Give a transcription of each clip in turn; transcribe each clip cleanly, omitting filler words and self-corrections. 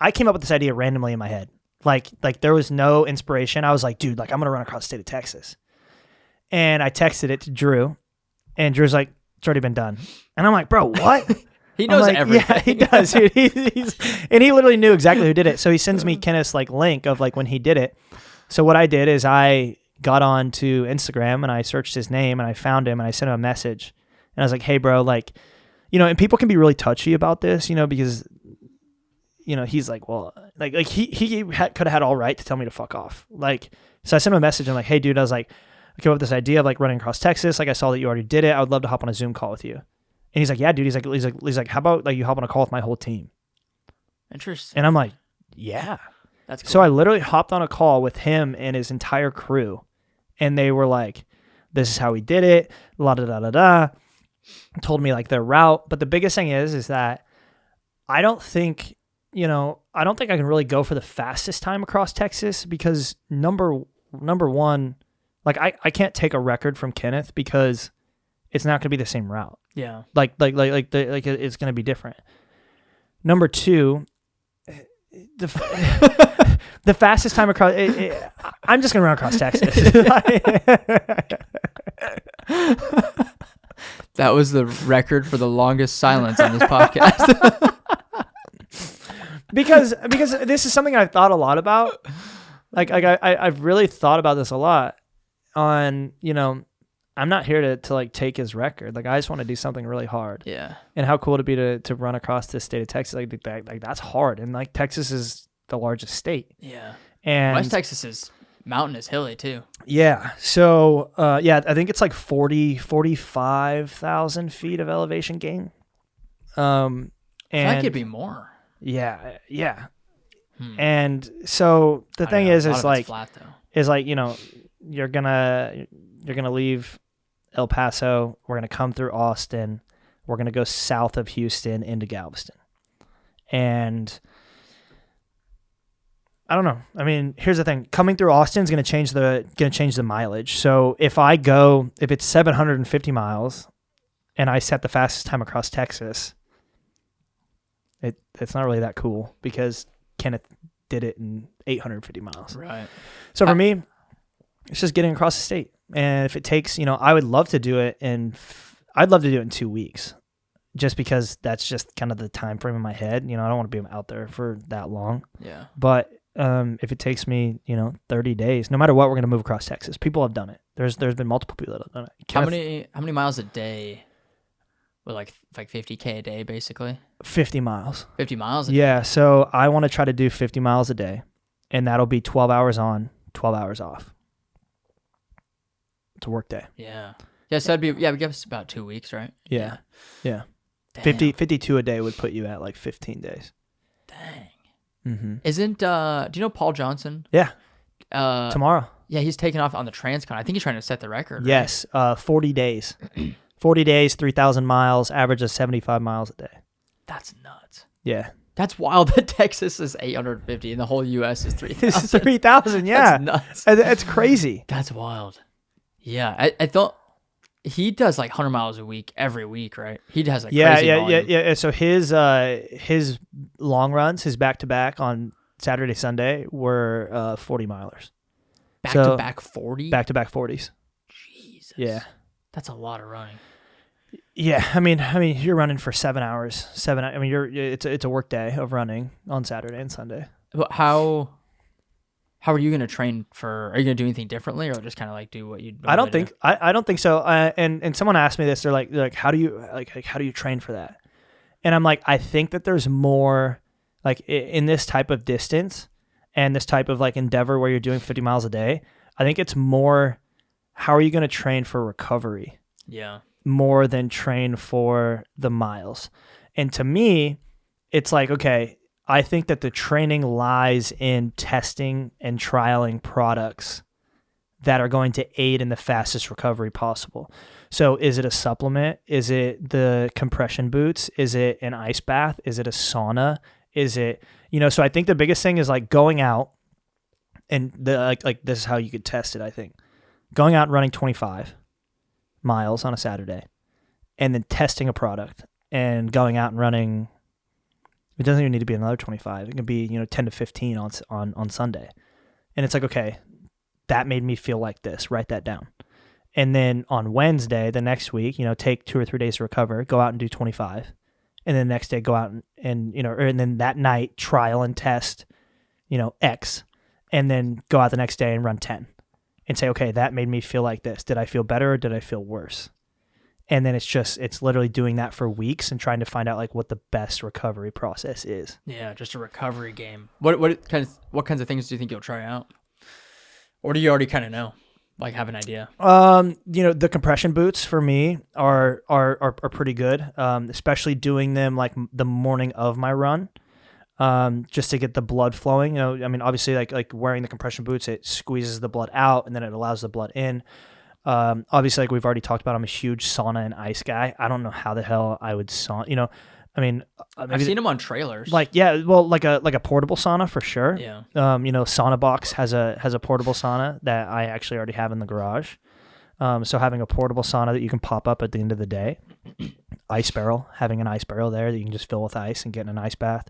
I came up with this idea randomly in my head. Like there was no inspiration. I was like, dude, like I'm going to run across the state of Texas. And I texted it to Drew, and Drew's like, it's already been done. And I'm like, bro, what? He knows everything. Yeah, he does. Dude. And he literally knew exactly who did it. So he sends me Kenneth's like link of like when he did it. So what I did is I got on to Instagram and I searched his name and I found him and I sent him a message. And I was like, hey, bro, like, you know, and people can be really touchy about this, you know, because, you know, he's like, well, like he could have had all right to tell me to fuck off. Like, so I sent him a message. I'm like, hey, dude, I was like, I came up with this idea of like running across Texas. Like I saw that you already did it. I would love to hop on a Zoom call with you. And he's like, yeah, dude. He's like, how about like you hop on a call with my whole team? Interesting. And I'm like, yeah. That's cool. So I literally hopped on a call with him and his entire crew. And they were like, this is how we did it. La da da da da. Told me like their route. But the biggest thing is that I don't think I can really go for the fastest time across Texas because number one, like I can't take a record from Kenneth because it's not going to be the same route. Yeah. Like it's going to be different. Number two, the fastest time across. I'm just going to run across Texas. That was the record for the longest silence on this podcast. because this is something I've thought a lot about. Like I've really thought about this a lot. On, you know, I'm not here to like take his record. Like I just want to do something really hard. Yeah. And how cool it'd be to run across this state of Texas. Like that's hard. And like Texas is the largest state. Yeah. And West Texas is mountainous, hilly too. Yeah. So I think it's like 45,000 feet of elevation gain. And that could be more. Yeah. Yeah. And so the thing is like flat though. Is like, you know, you're gonna leave El Paso. We're gonna come through Austin. We're gonna go south of Houston into Galveston. And I don't know. I mean, here's the thing: coming through Austin is gonna change the mileage. So if it's 750 miles, and I set the fastest time across Texas, it's not really that cool because Kenneth did it in 850 miles. Right. So for me, it's just getting across the state. And if it takes, you know, I would love to do it in 2 weeks just because that's just kind of the time frame in my head. You know, I don't want to be out there for that long. Yeah. But if it takes me, you know, 30 days, no matter what, we're going to move across Texas. People have done it. There's been multiple people that have done it. How many miles a day? With like 50K a day, basically? 50 miles. 50 miles a day? Yeah. So I want to try to do 50 miles a day, and that'll be 12 hours on, 12 hours off. It's a work day. Yeah. Yeah, so we give us about 2 weeks, right? Yeah. 52 a day would put you at like 15 days. Dang. Mm-hmm. Isn't, do you know Paul Johnson? Yeah. Tomorrow. Yeah, he's taking off on the Transcon. I think he's trying to set the record, right? Yes. 40 days. 40 days, 3,000 miles, average of 75 miles a day. That's nuts. Yeah. That's wild that Texas is 850 and the whole U.S. is 3,000. It's 3,000, yeah. That's nuts. It's crazy. That's wild. Yeah, I thought he does like 100 miles a week every week, right? He has like crazy volume. Yeah. So his long runs, his back-to-back on Saturday, Sunday were 40 milers. Back-to-back 40? Back-to-back 40s. Jesus. Yeah. That's a lot of running. Yeah, I mean, you're running for 7 hours. It's a work day of running on Saturday and Sunday. But how are you going to train for? Are you going to do anything differently, or just kind of like do what you? I don't think so. And someone asked me this. They're like, how do you train for that? And I'm like, I think that there's more like in this type of distance and this type of like endeavor where you're doing 50 miles a day. I think it's more. How are you going to train for recovery? Yeah. More than train for the miles. And to me, it's like, okay, I think that the training lies in testing and trialing products that are going to aid in the fastest recovery possible. So is it a supplement? Is it the compression boots? Is it an ice bath? Is it a sauna? Is it, so I think the biggest thing is like going out and like this is how you could test it, I think. Going out and running 25 miles on a Saturday and then testing a product and going out and running It doesn't even need to be another 25. It can be, 10 to 15 on Sunday. And it's like, okay, that made me feel like this. Write that down. And then on Wednesday, the next week, take 2 or 3 days to recover, go out and do 25. And then the next day go out and then that night trial and test, X, and then go out the next day and run 10 and say, okay, that made me feel like this. Did I feel better or did I feel worse? And then it's literally doing that for weeks and trying to find out like what the best recovery process is. Yeah, just a recovery game. What kinds of things do you think you'll try out? Or do you already kind of know? Like have an idea? The compression boots for me are pretty good. Especially doing them like the morning of my run. Just to get the blood flowing. Obviously like wearing the compression boots, it squeezes the blood out and then it allows the blood in. Obviously, like we've already talked about, I'm a huge sauna and ice guy. I don't know how the hell I would sauna. I've seen them on trailers. Like a portable sauna for sure. Yeah. Sauna Box has a portable sauna that I actually already have in the garage. So having a portable sauna that you can pop up at the end of the day. Ice barrel, having an ice barrel there that you can just fill with ice and get in an ice bath.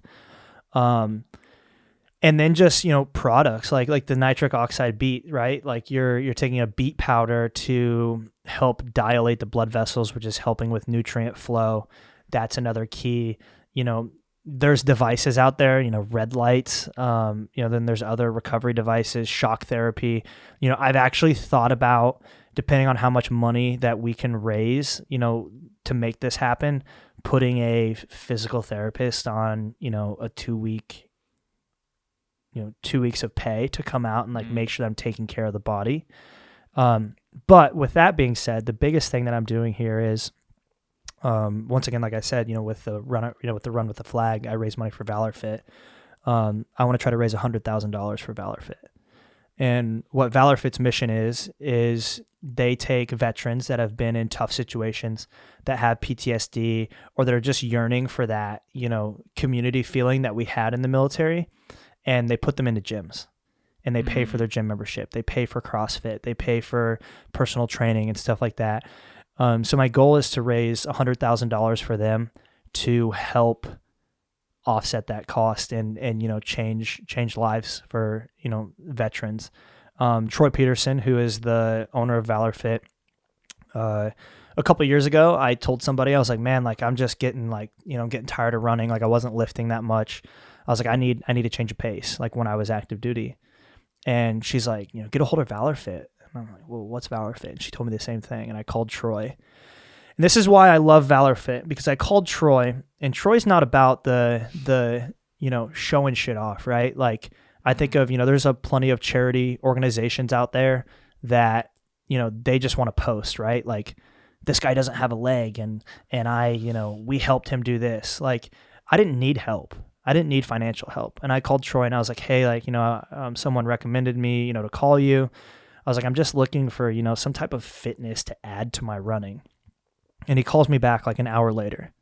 And then just, products like the nitric oxide beet, right? Like you're taking a beet powder to help dilate the blood vessels, which is helping with nutrient flow. That's another key. There's devices out there, red lights. Then there's other recovery devices, shock therapy. I've actually thought about, depending on how much money that we can raise, to make this happen, putting a physical therapist on, a 2 week 2 weeks of pay to come out and like make sure that I'm taking care of the body. But with that being said, the biggest thing that I'm doing here is, once again, like I said, with the run, with the flag, I raise money for Valor Fit. I want to try to raise $100,000 for Valor Fit. And what Valor Fit's mission is they take veterans that have been in tough situations, that have PTSD, or that are just yearning for that, community feeling that we had in the military. And they put them into gyms and they pay for their gym membership. They pay for CrossFit. They pay for personal training and stuff like that. So my goal is to raise $100,000 for them to help offset that cost and change lives for, veterans. Troy Peterson, who is the owner of Valor Fit, a couple of years ago, I told somebody, I was like, man, like I'm just getting getting tired of running. Like I wasn't lifting that much. I was like, I need a change of pace, like when I was active duty. And she's like, get a hold of Valor Fit. And I'm like, well, what's Valor Fit? And she told me the same thing. And I called Troy. And this is why I love Valor Fit, because I called Troy, and Troy's not about the showing shit off, right? Like I think of, there's plenty of charity organizations out there that, they just want to post, right? Like this guy doesn't have a leg and we helped him do this. Like I didn't need help. I didn't need financial help. And I called Troy and I was like, hey, someone recommended me, to call you. I was like, I'm just looking for, some type of fitness to add to my running. And he calls me back like an hour later.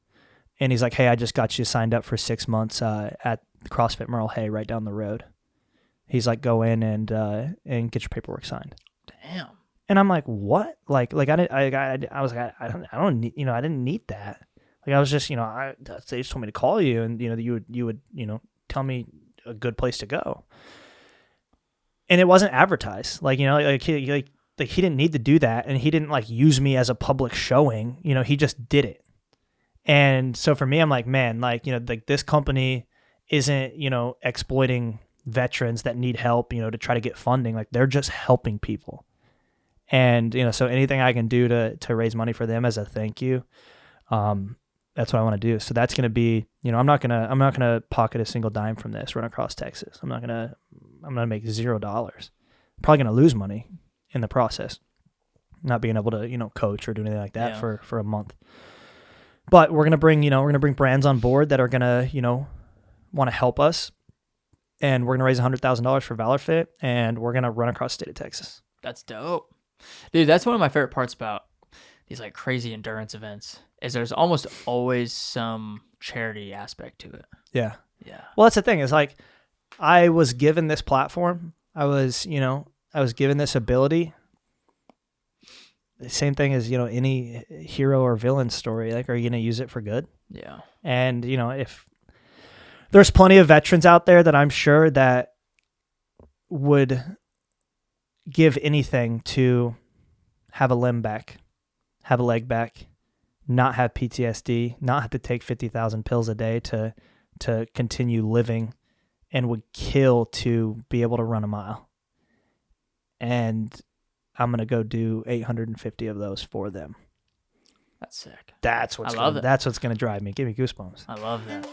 And he's like, hey, I just got you signed up for 6 months at CrossFit Merle Hay right down the road. He's like, go in and get your paperwork signed. Damn. And I'm like, what? Like I was like, I don't need, I didn't need that. Like I was just, they just told me to call you, and that you would tell me a good place to go. And it wasn't advertised. Like he didn't need to do that, and he didn't use me as a public showing. He just did it. And so for me, I'm like, man, this company isn't exploiting veterans that need help, to try to get funding. Like they're just helping people. And so anything I can do to raise money for them as a thank you, that's what I want to do. So that's going to be, I'm not going to pocket a single dime from this run across Texas. I'm going to make $0. Probably going to lose money in the process, not being able to, coach or do anything like that for a month. But we're going to bring brands on board that are going to, want to help us. And we're going to raise $100,000 for Valor Fit, and we're going to run across the state of Texas. That's dope. Dude, that's one of my favorite parts about these crazy endurance events is there's almost always some charity aspect to it. Yeah. Yeah. Well, that's the thing is I was given this platform. I was given this ability. The same thing as, any hero or villain story. Are you going to use it for good? Yeah. And, if there's plenty of veterans out there that I'm sure that would give anything to have a limb back, have a leg back, not have PTSD, not have to take 50,000 pills a day to continue living, and would kill to be able to run a mile. And I'm going to go do 850 of those for them. That's sick. That's what's going to drive me. Give me goosebumps. I love that.